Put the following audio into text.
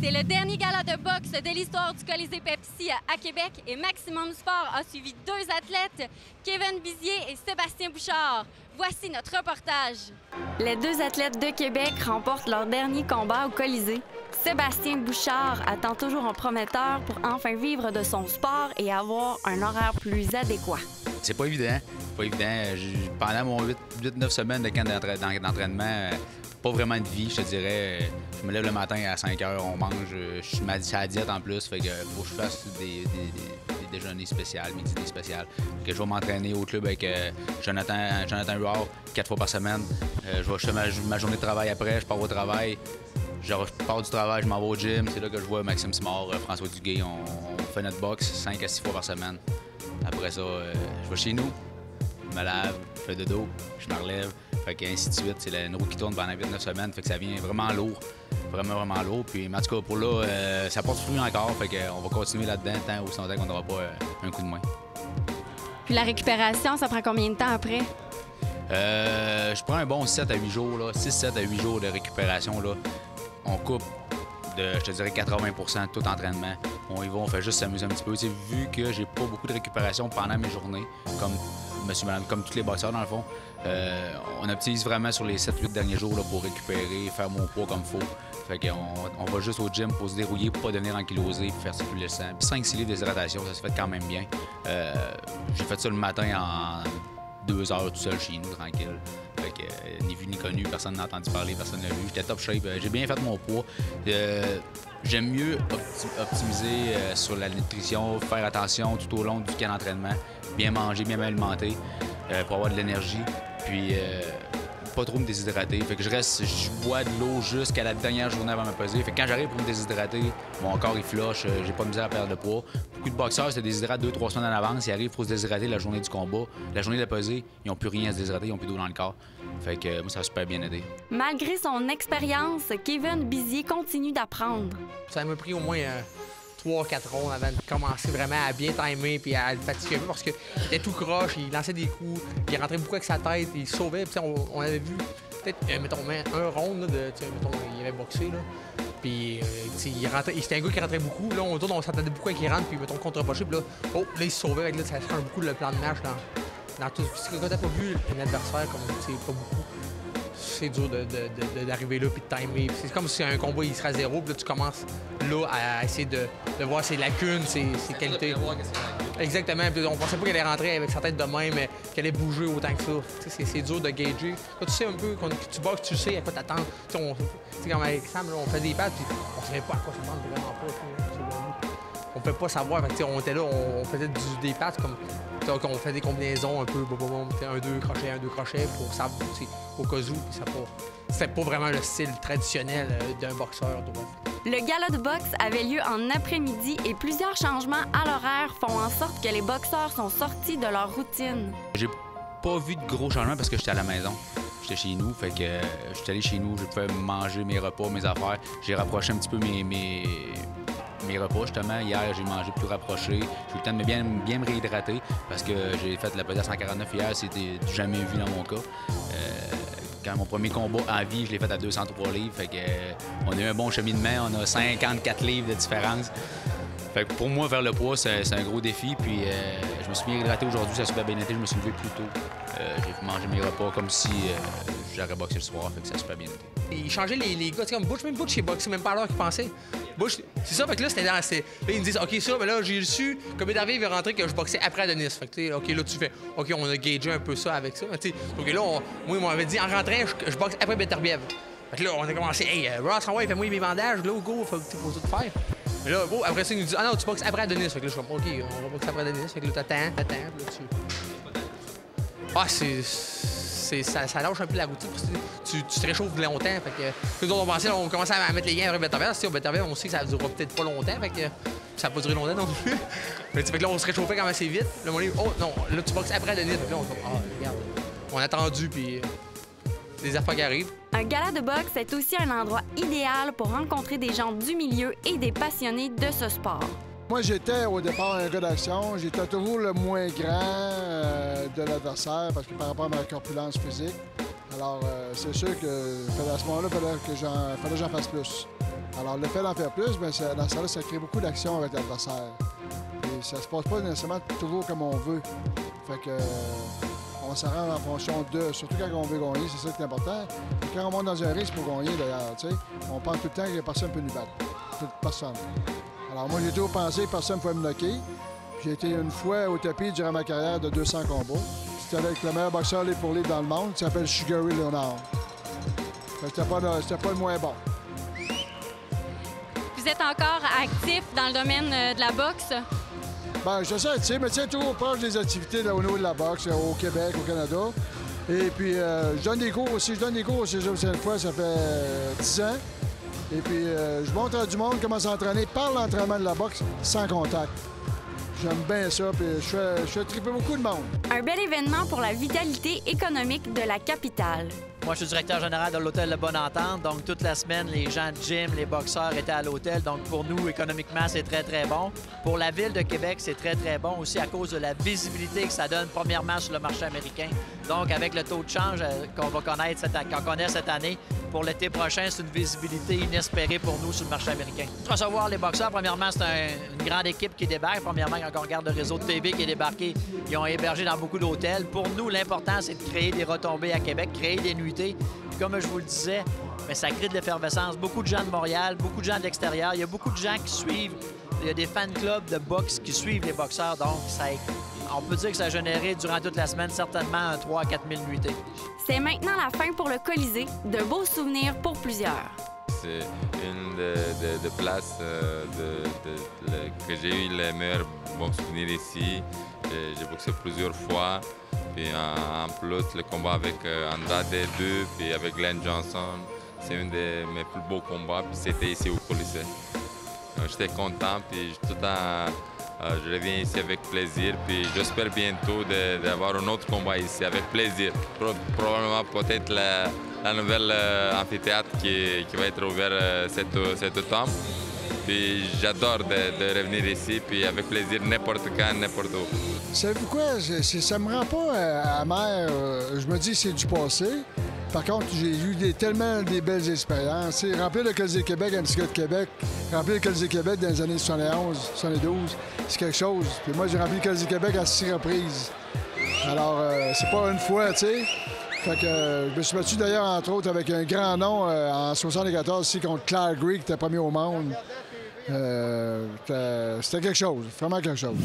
C'est le dernier gala de boxe de l'histoire du Colisée Pepsi à Québec et Maximum Sport a suivi deux athlètes, Kevin Bizier et Sébastien Bouchard. Voici notre reportage. Les deux athlètes de Québec remportent leur dernier combat au Colisée. Sébastien Bouchard attend toujours un prometteur pour enfin vivre de son sport et avoir un horaire plus adéquat. C'est pas évident. Pas évident. Pendant mon 8-9 semaines de camp d'entraînement, pas vraiment de vie, je te dirais. Je me lève le matin à 5 h, on mange. Je suis à la diète en plus, fait que faut que je fasse des déjeuners spéciaux, midi spécial. Que je vais m'entraîner au club avec Jonathan Huard 4 fois par semaine. Je fais ma journée de travail après, je pars au travail. Je pars du travail, je m'en vais au gym. C'est là que je vois Maxime Simard, François Duguay. On fait notre boxe 5 à 6 fois par semaine. Après ça, je vais chez nous, je me lave, je fais dodo, je me relève. Fait qu'ainsi de suite. C'est une roue qui tourne pendant 8-9 semaines. Fait que ça vient vraiment lourd. Vraiment lourd. Puis, en tout cas, pour là, ça porte fruit encore. Fait qu'on va continuer là-dedans tant aussi longtemps qu'on n'aura pas un coup de main. Puis la récupération, ça prend combien de temps après? Je prends un bon 7 à 8 jours, 6-7 à 8 jours de récupération. Là. On coupe de, je te dirais, 80 de tout entraînement. On y va, on fait juste s'amuser un petit peu. T'sais, vu que j'ai pas beaucoup de récupération pendant mes journées, comme tous les boxeurs dans le fond, on optimise vraiment sur les 7-8 derniers jours là, pour récupérer, faire mon poids comme il faut. Fait qu'on va juste au gym pour se dérouiller, pour pas devenir ankylosé, pour faire circuler le sang. Puis 5-6 livres déshydratation, ça se fait quand même bien. J'ai fait ça le matin en 2 heures tout seul chez nous, tranquille. Fait que ni vu ni connu, personne n'a entendu parler, personne n'a vu. J'étais top shape, j'ai bien fait mon poids. J'aime mieux optimiser sur la nutrition, faire attention tout au long du camp d'entraînement, bien manger, bien m'alimenter pour avoir de l'énergie, puis pas trop me déshydrater. Fait que je bois de l'eau jusqu'à la dernière journée avant de me peser. Fait que quand j'arrive pour me déshydrater, mon corps il flush, j'ai pas de misère à perdre de poids. Beaucoup de boxeurs se déshydratent 2-3 semaines en avance, ils arrivent pour se déshydrater la journée du combat. La journée de pesée, ils n'ont plus rien à se déshydrater, ils n'ont plus d'eau dans le corps. Fait que moi, ça a super bien aidé. Malgré son expérience, Kevin Bizier continue d'apprendre. Ça m'a pris au moins 3-4 rondes avant de commencer vraiment à bien timer puis à le fatiguer un peu parce qu'il était tout croche, il lançait des coups, il rentrait beaucoup avec sa tête, il sauvait. Puis on avait vu peut-être, mettons, un round, là, mettons, il avait boxé, là. Puis, c'était un gars qui rentrait beaucoup. Là, on s'attendait beaucoup à qu'il rentre, puis, mettons, contre-poché. Puis là, là, il se sauvait. Avec, là, ça change beaucoup le plan de match dans tout. Puis, quand t'as pas vu un adversaire, comme, pas beaucoup, c'est dur d'arriver là puis de timer. C'est comme si un combat, il serait à 0, puis là, tu commences là à essayer de voir ses lacunes, ses qualités. Exactement. Puis on pensait pas qu'elle allait rentrer avec sa tête de même, mais qu'elle allait bouger autant que ça. C'est dur de gager. Quand tu sais un peu, quand tu boxes, tu sais à quoi t'attendre. Comme avec Sam, là, on fait des pattes, puis on savait pas à quoi s'attendre vraiment pas. On peut pas savoir. Fait, on était là, on faisait des pattes comme. On fait des combinaisons un peu, 1-2 crochets, 1-2 crochets pour savoir au cas où. C'était pas vraiment le style traditionnel d'un boxeur. Le gala de boxe avait lieu en après-midi et plusieurs changements à l'horaire font en sorte que les boxeurs sont sortis de leur routine. J'ai pas vu de gros changements parce que j'étais à la maison. J'étais chez nous, fait que je suis allé chez nous, je pouvais manger mes repas, mes affaires. J'ai rapproché un petit peu mes repas, justement. Hier, j'ai mangé plus rapproché. J'ai eu le temps de bien me réhydrater parce que j'ai fait la pesée à 149 hier. C'était jamais vu dans mon cas. Quand mon premier combat en vie, je l'ai fait à 203 livres. Fait que, on a eu un bon cheminement. On a 54 livres de différence. Fait que pour moi, faire le poids, c'est un gros défi. Puis je me suis bien hydraté aujourd'hui. Ça a super bien été. Je me suis levé plus tôt. J'ai mangé mes repas comme si j'aurais boxé le soir. Fait que ça a super bien été. Il changeait les gars. Comme Butch, même Butch, il boxé même pas à l'heure qu'il pensait. Butch, c'est ça. Fait que là, c'était là, ils me disent, OK, ça, mais là, j'ai su, comme David il veut rentrer, que je boxais après Denis. Fait que, OK, là, tu fais, OK, on a gagé un peu ça avec ça. Mais, OK, là, moi, il m'avait dit, en rentrant, je boxe après Beterbiev. Fait que là, on a commencé, hey, Ross, ouais, fais-moi mes bandages, là, go, faut tout faire. Mais là, bon, après ça, il nous dit, ah non, tu boxes après Denis. Fait que là, je suis comme, OK, on va boxer après Denis. Fait que là, t'attends, puis là, ça lâche un peu la routine. Tu te réchauffes longtemps. Fait que, nous autres, on pensait, on commençait à mettre les gains après Beterbiev. Au Beterbiev, on sait que ça ne durera peut-être pas longtemps. Fait que ça n'a pas duré longtemps non plus. Fait que là, on se réchauffait quand même assez vite. Là, on dit, oh non, là, tu boxes après Denis. Fait que là, on se dit, ah, regarde. On a attendu, puis des affaires qui arrivent. Un gala de boxe est aussi un endroit idéal pour rencontrer des gens du milieu et des passionnés de ce sport. Moi, j'étais au départ un gars d'action. J'étais toujours le moins grand de l'adversaire parce que par rapport à ma corpulence physique. Alors, c'est sûr que à ce moment-là, il fallait que j'en fasse plus. Alors, le fait d'en faire plus, bien, dans ça, ça crée beaucoup d'action avec l'adversaire. Et ça se passe pas nécessairement toujours comme on veut. Fait que, on s'arrange en fonction de, surtout quand on veut gagner, c'est ça qui est important. Et quand on monte dans un risque pour gagner, d'ailleurs, tu sais, on pense tout le temps que personne ne peut nous battre. Personne. Alors, moi, j'ai toujours pensé que personne ne pouvait me knocker. J'ai été une fois au tapis durant ma carrière de 200 combats. C'était avec le meilleur boxeur libre pour libre dans le monde, qui s'appelle Sugar Ray Leonard. C'était pas le moins bon. Vous êtes encore actif dans le domaine de la boxe? Bien, je sais, tu sais, mais tiens toujours proche des activités là, au niveau de la boxe, au Québec, au Canada. Et puis, je donne des cours aussi. Je donne des cours au Cégep Sainte-Foy, ça fait 10 ans. Et puis, je montre à du monde comment s'entraîner par l'entraînement de la boxe sans contact. J'aime bien ça, puis je fais triper beaucoup de monde. Un bel événement pour la vitalité économique de la capitale. Moi, je suis directeur général de l'hôtel de Bonne Entente. Donc, toute la semaine, les gens de gym, les boxeurs étaient à l'hôtel. Donc, pour nous, économiquement, c'est très, très bon. Pour la Ville de Québec, c'est très, très bon aussi à cause de la visibilité que ça donne, premièrement, sur le marché américain. Donc, avec le taux de change qu'on va connaître qu'on connaît cette année, pour l'été prochain, c'est une visibilité inespérée pour nous sur le marché américain. Recevoir les boxeurs, premièrement, c'est une grande équipe qui débarque. Premièrement, quand on regarde le réseau de TV qui est débarqué, ils ont hébergé dans beaucoup d'hôtels. Pour nous, l'important, c'est de créer des retombées à Québec, créer des nuitées. Puis comme je vous le disais, bien, ça crée de l'effervescence. Beaucoup de gens de Montréal, beaucoup de gens de l'extérieur. Il y a beaucoup de gens qui suivent. Il y a des fan clubs de boxe qui suivent les boxeurs. Donc, on peut dire que ça a généré durant toute la semaine certainement 3 à 4 000 nuitées. C'est maintenant la fin pour le Colisée. De beaux souvenirs pour plusieurs. C'est une des places que j'ai eu les meilleurs bons souvenirs ici. J'ai boxé plusieurs fois. Puis en plus, le combat avec Andrade 2 puis avec Glenn Johnson, c'est un de mes plus beaux combats. Puis c'était ici au Colisée. J'étais content, puis je reviens ici avec plaisir. Puis j'espère bientôt d'avoir un autre combat ici avec plaisir. Probablement peut-être la nouvelle amphithéâtre qui va être ouvert cet automne. Puis j'adore de revenir ici, puis avec plaisir, n'importe quand, n'importe où. Savez-vous quoi? Ça me rend pas amer. Je me dis que c'est du passé. Par contre, j'ai eu tellement des belles expériences. Remplir le Colisée Québec à Mystica de Québec, remplir le Colisée Québec dans les années 71, 72, c'est quelque chose. Puis moi, j'ai rempli le Colisée Québec à 6 reprises. Alors, c'est pas une fois, tu sais. Fait que je me suis battu d'ailleurs, entre autres, avec un grand nom en 74 ici contre Claire Gray, qui était premier au monde. C'était quelque chose, vraiment quelque chose.